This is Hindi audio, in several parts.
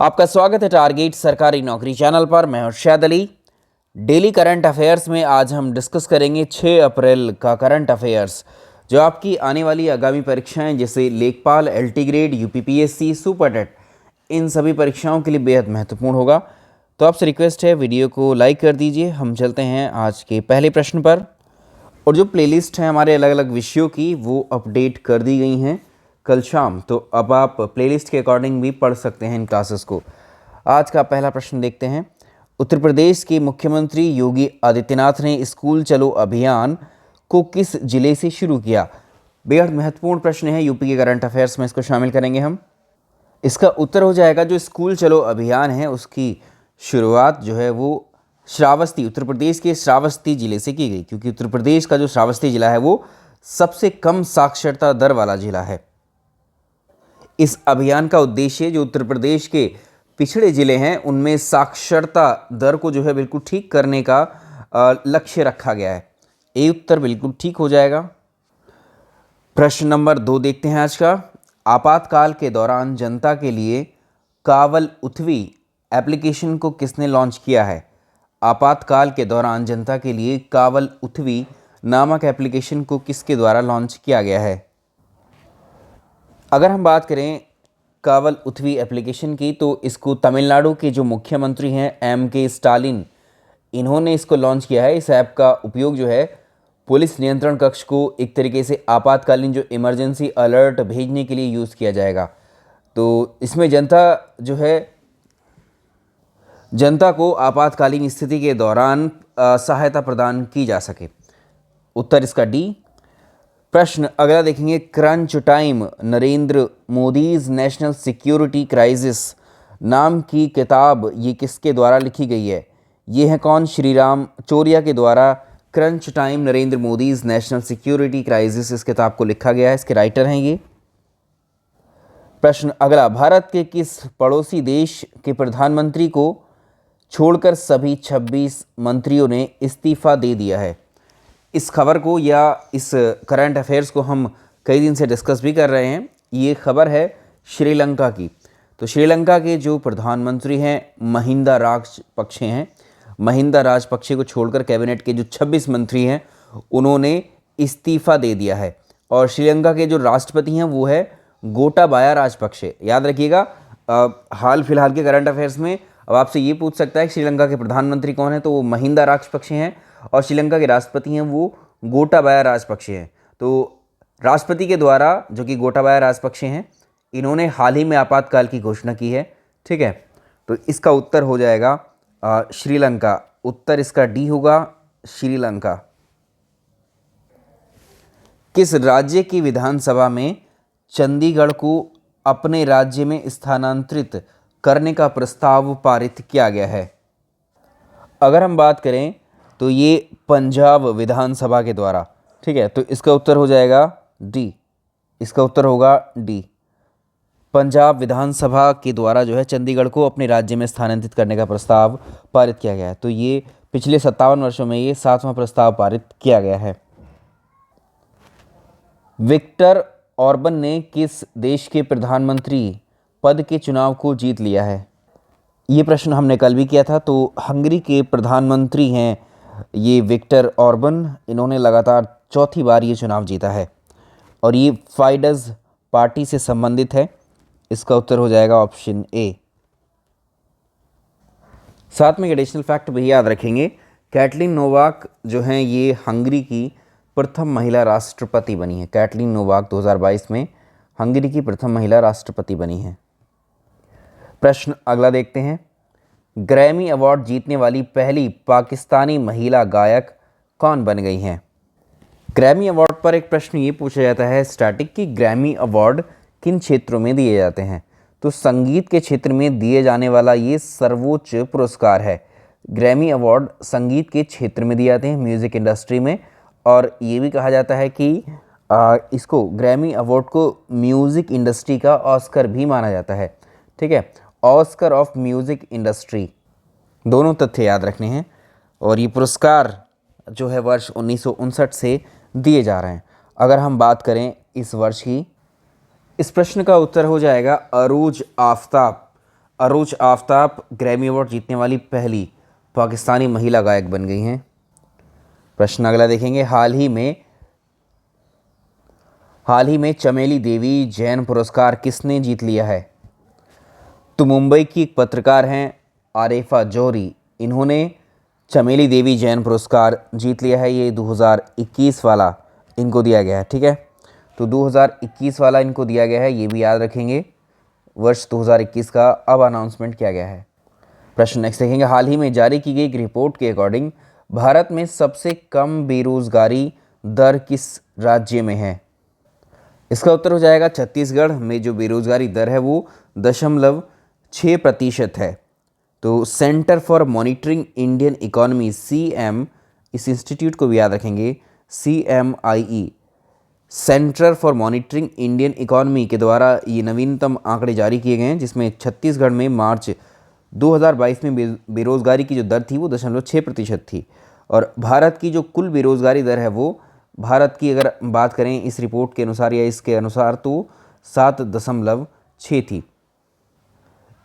आपका स्वागत है टारगेट सरकारी नौकरी चैनल पर। मैं Harshad Ali. Daily current affairs में आज हम डिस्कस करेंगे 6 अप्रैल का करंट अफेयर्स, जो आपकी आने वाली आगामी परीक्षाएं जैसे Lekhpal, LT grade, UPPSC, super TET, इन सभी परीक्षाओं के लिए बेहद महत्वपूर्ण होगा। तो आपसे रिक्वेस्ट है, वीडियो को लाइक कर दीजिए। हम चलते हैं आज के पहले प्रश्न पर। और जो प्लेलिस्ट है हमारे अलग अलग विषयों की, वो अपडेट कर दी गई हैं कल शाम, तो अब आप प्लेलिस्ट के अकॉर्डिंग भी पढ़ सकते हैं इन क्लासेस को। आज का पहला प्रश्न देखते हैं। उत्तर प्रदेश के मुख्यमंत्री योगी आदित्यनाथ ने स्कूल चलो अभियान को किस जिले से शुरू किया? बेहद महत्वपूर्ण प्रश्न है, यूपी के करंट अफेयर्स में इसको शामिल करेंगे हम। इसका उत्तर हो जाएगा, जो स्कूल चलो अभियान है उसकी शुरुआत जो है वो श्रावस्ती, उत्तर प्रदेश के श्रावस्ती जिले से की गई, क्योंकि उत्तर प्रदेश का जो श्रावस्ती जिला है वो सबसे कम साक्षरता दर वाला जिला है। इस अभियान का उद्देश्य, जो उत्तर प्रदेश के पिछड़े जिले हैं उनमें साक्षरता दर को जो है बिल्कुल ठीक करने का लक्ष्य रखा गया है। ये उत्तर बिल्कुल ठीक हो जाएगा। प्रश्न नंबर 2 देखते हैं आज का। आपातकाल के दौरान जनता के लिए कावल उथवी एप्लीकेशन को किसने लॉन्च किया है? आपातकाल के दौरान जनता के लिए कावल उथवी नामक एप्लीकेशन को किसके द्वारा लॉन्च किया गया है? अगर हम बात करें कावल उथवी एप्लीकेशन की, तो इसको तमिलनाडु के जो मुख्यमंत्री हैं एम.के. स्टालिन, इन्होंने इसको लॉन्च किया है। इस ऐप का उपयोग जो है पुलिस नियंत्रण कक्ष को एक तरीके से आपातकालीन जो इमरजेंसी अलर्ट भेजने के लिए यूज़ किया जाएगा। तो इसमें जनता को आपातकालीन स्थिति के दौरान सहायता प्रदान की जा सके। उत्तर इसका डी। प्रश्न अगला देखेंगे। Crunch time Narendra Modi's national security crisis नाम की किताब ये किसके द्वारा लिखी गई है? ये है कौन? श्रीराम चोरिया के द्वारा crunch time Narendra Modi's national security crisis, इस किताब को लिखा गया है। इसके राइटर हैं ये। प्रश्न अगला। भारत के किस पड़ोसी देश के प्रधानमंत्री को छोड़कर सभी 26 मंत्रियों ने इस्तीफा दे दिया है? इस खबर को या इस करंट अफेयर्स को हम कई दिन से डिस्कस भी कर रहे हैं। ये खबर है श्रीलंका की। तो श्रीलंका के जो प्रधानमंत्री हैं महिंदा राजपक्षे हैं। महिंदा राजपक्षे को छोड़कर कैबिनेट के जो 26 मंत्री हैं उन्होंने इस्तीफा दे दिया है। और श्रीलंका के जो राष्ट्रपति हैं वो है गोटाबाया राजपक्षे। याद रखिएगा, हाल फिलहाल के करंट अफेयर्स में अब आपसे ये पूछ सकता है कि श्रीलंका के प्रधानमंत्री कौन है, तो वो महिंदा राजपक्षे हैं, और श्रीलंका के राष्ट्रपति हैं वो गोटाबाया राजपक्षे हैं। तो राष्ट्रपति के द्वारा, जो कि गोटाबाया राजपक्षे हैं, इन्होंने हाल ही में आपातकाल की घोषणा की है। ठीक है, तो इसका उत्तर हो जाएगा श्रीलंका। उत्तर इसका डी होगा, श्रीलंका। किस राज्य की विधानसभा में चंडीगढ़ को अपने राज्य में स्थानांतरित करने का प्रस्ताव पारित किया गया है? अगर हम बात करें तो ये पंजाब विधानसभा के द्वारा। ठीक है, तो इसका उत्तर हो जाएगा डी। इसका उत्तर होगा डी। पंजाब विधानसभा के द्वारा जो है चंडीगढ़ को अपने राज्य में स्थानांतरित करने का प्रस्ताव पारित किया गया है। तो ये पिछले 57 वर्षों में ये 7वां प्रस्ताव पारित किया गया है। विक्टर ऑर्बन ने किस देश के प्रधानमंत्री पद के चुनाव को जीत लिया है? ये प्रश्न हमने कल भी किया था। तो हंगरी के प्रधानमंत्री हैं ये विक्टर ऑर्बन। इन्होंने लगातार 4थी बार ये चुनाव जीता है, और ये फाइडस पार्टी से संबंधित है। इसका उत्तर हो जाएगा ऑप्शन ए। साथ में एडिशनल फैक्ट भी याद रखेंगे, कैटलिन नोवाक जो हैं ये हंगरी की प्रथम महिला राष्ट्रपति बनी है। कैटलिन नोवाक 2022 में हंगरी की प्रथम महिला राष्ट्रपति बनी है। प्रश्न अगला देखते हैं। ग्रैमी अवार्ड जीतने वाली पहली पाकिस्तानी महिला गायक कौन बन गई हैं? ग्रैमी अवार्ड पर एक प्रश्न ये पूछा जाता है स्टैटिक कि ग्रैमी अवार्ड किन क्षेत्रों में दिए जाते हैं? तो संगीत के क्षेत्र में दिए जाने वाला ये सर्वोच्च पुरस्कार है। ग्रैमी अवार्ड संगीत के क्षेत्र में दिए जाते हैं, म्यूज़िक इंडस्ट्री में। और ये भी कहा जाता है कि इसको ग्रैमी अवार्ड को म्यूज़िक इंडस्ट्री का ऑस्कर भी माना जाता है। ठीक है, ऑस्कर ऑफ म्यूज़िक इंडस्ट्री। दोनों तथ्य याद रखने हैं। और ये पुरस्कार जो है वर्ष 1959 से दिए जा रहे हैं। अगर हम बात करें इस वर्ष की, इस प्रश्न का उत्तर हो जाएगा अरूज आफ्ताब। अरूज आफ्ताब ग्रैमी अवार्ड जीतने वाली पहली पाकिस्तानी महिला गायक बन गई हैं। प्रश्न अगला देखेंगे, हाल ही में चमेली देवी जैन पुरस्कार किसने जीत लिया है? तो मुंबई की एक पत्रकार हैं आरिफा जौहरी, इन्होंने चमेली देवी जैन पुरस्कार जीत लिया है। ये 2021 वाला इनको दिया गया है, ठीक है। तो 2021 वाला इनको दिया गया है, ये भी याद रखेंगे। वर्ष 2021 का अब अनाउंसमेंट किया गया है। प्रश्न नेक्स्ट देखेंगे, हाल ही में जारी की गई एक रिपोर्ट के अकॉर्डिंग भारत में सबसे कम बेरोजगारी दर किस राज्य में है? इसका उत्तर हो जाएगा छत्तीसगढ़ में जो बेरोजगारी दर है वो 0.6% है। तो centre for monitoring Indian economy CM, इस इंस्टीट्यूट को भी याद रखेंगे, CMIE, centre for monitoring Indian economy के द्वारा ये नवीनतम आंकड़े जारी किए गए हैं, जिसमें छत्तीसगढ़ में मार्च 2022 में बेरोजगारी की जो दर थी वो 0.6% थी। और भारत की जो कुल बेरोजगारी दर है वो भारत की अगर बात करें इस रिपोर्ट के अनुसार या इसके अनुसार तो 7.6 थी।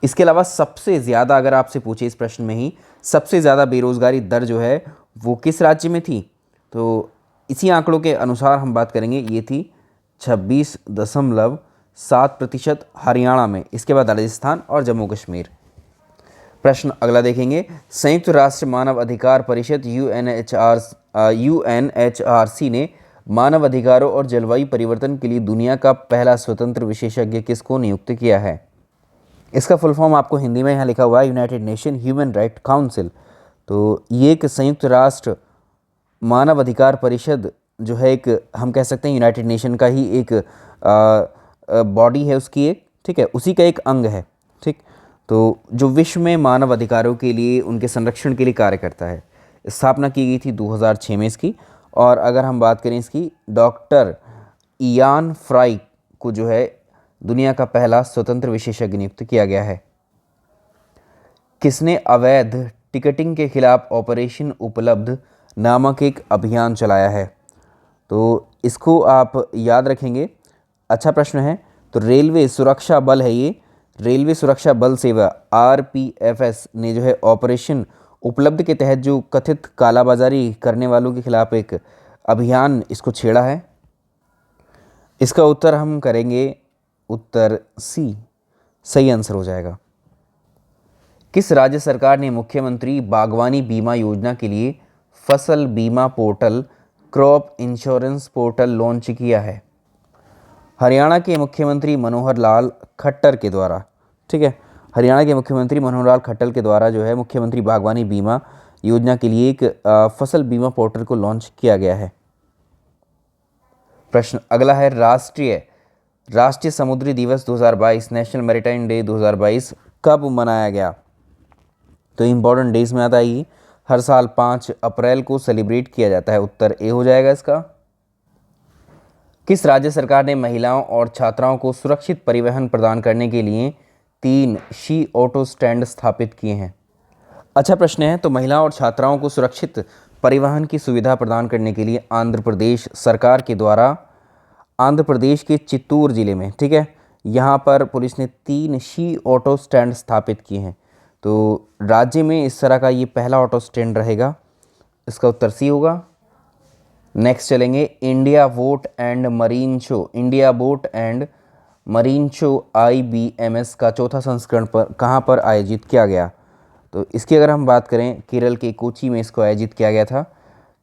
इसके अलावा सबसे ज़्यादा अगर आपसे पूछे इस प्रश्न में ही सबसे ज़्यादा बेरोजगारी दर जो है वो किस राज्य में थी, तो इसी आंकड़ों के अनुसार हम बात करेंगे, ये थी 26.7% हरियाणा में, इसके बाद राजस्थान और जम्मू कश्मीर। प्रश्न अगला देखेंगे, संयुक्त राष्ट्र मानव अधिकार परिषद UNHRC ने मानव अधिकारों और जलवायु परिवर्तन के लिए दुनिया का पहला स्वतंत्र विशेषज्ञ किसको नियुक्त किया है? इसका फुल फॉर्म आपको हिंदी में यहाँ लिखा हुआ है, United nation human right council. तो ये एक संयुक्त राष्ट्र मानव अधिकार परिषद जो है, एक हम कह सकते हैं यूनाइटेड नेशन का ही एक बॉडी है उसकी एक, ठीक है, उसी का एक अंग है, ठीक। तो जो विश्व में मानव अधिकारों के लिए, उनके संरक्षण के लिए कार्य करता है। स्थापना की गई थी 2006 में इसकी। और अगर हम बात करें इसकी, डॉक्टर इयान फ्राई को जो है दुनिया का पहला स्वतंत्र विशेषज्ञ नियुक्त किया गया है। किसने अवैध टिकटिंग के खिलाफ ऑपरेशन उपलब्ध नामक एक अभियान चलाया है? तो इसको आप याद रखेंगे, अच्छा प्रश्न है। तो रेलवे सुरक्षा बल है ये, रेलवे सुरक्षा बल सेवा RPFS ने जो है ऑपरेशन उपलब्ध के तहत जो कथित कालाबाजारी करने वालों के खिलाफ एक अभियान इसको छेड़ा है। इसका उत्तर हम करेंगे उत्तर C, सही आंसर हो जाएगा। किस राज्य सरकार ने मुख्यमंत्री बागवानी बीमा योजना के लिए फसल बीमा portal crop insurance portal launch किया है? हरियाणा के मुख्यमंत्री मनोहर लाल खट्टर के द्वारा, ठीक है, हरियाणा के मुख्यमंत्री मनोहर लाल खट्टर के द्वारा जो है मुख्यमंत्री बागवानी बीमा योजना के लिए एक फसल बीमा पोर्टल को लॉन्च किया गया है। प्रश्न अगला है, राष्ट्रीय समुद्री दिवस 2022, नेशनल मैरीटाइम डे 2022 कब मनाया गया? तो इम्पोर्टेंट डेज में आता है ये, हर साल 5 अप्रैल को सेलिब्रेट किया जाता है। उत्तर A हो जाएगा इसका। किस राज्य सरकार ने महिलाओं और छात्राओं को सुरक्षित परिवहन प्रदान करने के लिए 3 शी ऑटो स्टैंड स्थापित किए हैं? अच्छा प्रश्न है। तो महिलाओं और छात्राओं को सुरक्षित परिवहन की सुविधा प्रदान करने के लिए आंध्र प्रदेश सरकार के द्वारा आंध्र प्रदेश के चित्तूर जिले में, ठीक है, यहाँ पर पुलिस ने 3 शी ऑटो स्टैंड स्थापित किए हैं। तो राज्य में इस तरह का ये पहला ऑटो स्टैंड रहेगा। इसका उत्तर C होगा। नेक्स्ट चलेंगे, India boat and marine show IBMS का चौथा संस्करण पर कहाँ पर आयोजित किया गया? तो इसकी अगर हम बात करें, केरल के कोच्चि में इसको आयोजित किया गया था।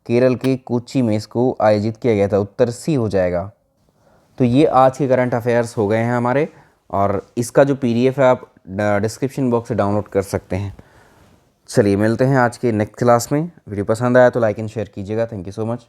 केरल के कोच्चि में इसको आयोजित किया गया था। उत्तर C हो जाएगा। तो ये आज के करंट अफेयर्स हो गए हैं हमारे, और इसका जो PDF है आप डिस्क्रिप्शन बॉक्स से डाउनलोड कर सकते हैं। चलिए मिलते हैं आज के नेक्स्ट क्लास में। वीडियो पसंद आया तो लाइक एंड शेयर कीजिएगा। Thank you so much.